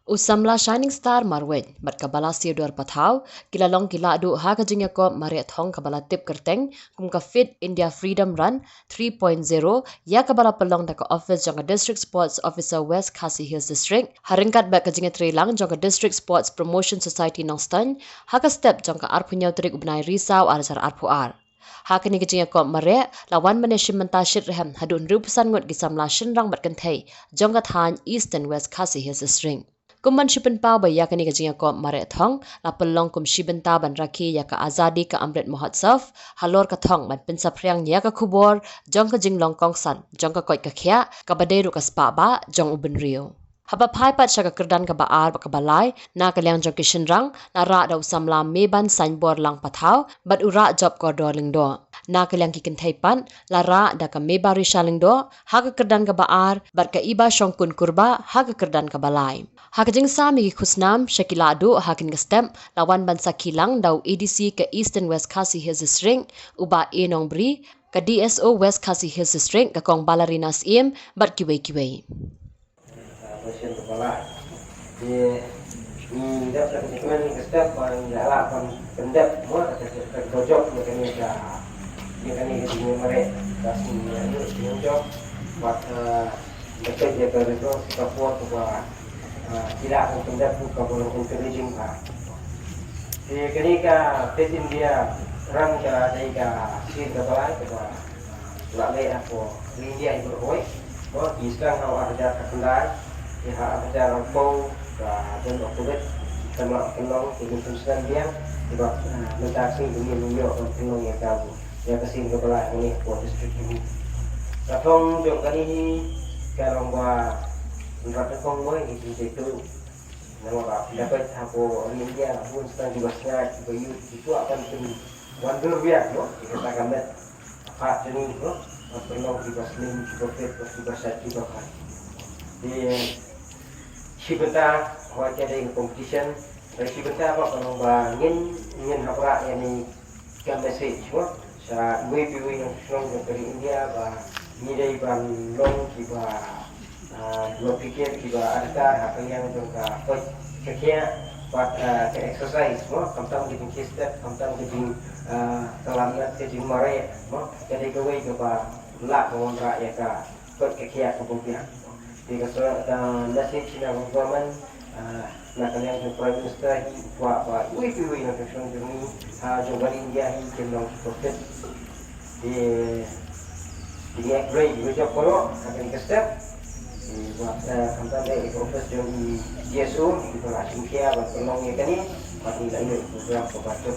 Usamla Shining Star Marwet, bat kabala siodor pathau, kilalong kila adu ha kajingya ko mariat thong kabala tip kerteng, kum ka Fit India Freedom Run 3.0, ya kabala pelong da ka office jangka District Sports Officer West Khasi Hills District, haringkat bat kajingya trilang jangka District Sports Promotion Society Nongstan, ha ka step jangka arpunyau trik ubnai risau arasar arpuar. Hakini kejingya ko mare lawan management tashit rehem hadun rupusan ngut gisamla shinrang bat kentai jangka than East and West Khasi Hills District. Kuman shipen pau ba yakani kajingya ko mare thong la pelong kum shiben ta ban rakhi ya ka azadi ka amrit mahotsav halor ka thong ban pinsa pryang ya ka khubor jong ka jinglong kongsan jong ka koi ka khya ka baderu ka spa ba jong ubin rio. Haba pai pat shaka kerdan ka baar ba ka balai na kalyang jong kishin rang na ra da usamla meban signboard lang pathau bat ura job koridor lingdo. Na kalyang kikin thaipan la ra da ka mebari shalingdo ha ka kerdan ka baar bat ka iba shongkun kurba ha ka kerdan ka balai. Hakajing sami ki khusnam Shakila adu hakin ka stem lawan bansa kilang dau ADC ka East and West Khasi Hills District uba enong bri ka DSO West Khasi Hills District ka kong balarinas im bat kiwei. Pasien kepala di tidak terkena kesep menjala pendek semua terjojok mereka di mereka kasih menjojok buat bekerja kerja support bahwa tidak pendek bukan boleh encouraging pak. Di ketika Fit India run ke daerah sini kepala kita lalai aku India itu berhoi, bahwa sekarang kalau ada kendali ya ada rampau dan okubat sama penolong dengan fungsian dia sebab mentaksi dunia penolong yang tahu yang kesini kepala ini buat distrik ini. Katong jom kali ini kalau buat neraka kongboy itu nama dapat aku India pun sedang dibahasnya itu akan menjadi wonder biar no kita gambar apa jenis no penolong dibahasnya juga fit dibahasa juga kan di Sibenta wajah dari competition dari Sibenta apa kalau ingin apa yang ini kan message semua sa WPW yang strong dari India bah ni dari ban long kiba dua pikir kiba ada apa yang juga coach kekia buat ke exercise semua kamtang di step kamtang di kelamnya di mare semua jadi gawe kiba lak mengontra ya ka coach kekia kebupian di kesempatan nasi Cina government nak yang Prime Minister buat WPW nak strong journey jumpa India ini cenderung profit di upgrade juga kalau akan step buat kantor dari office di DSO di Pulau Aceh buat penolongnya kan ini buat nilai program pembantu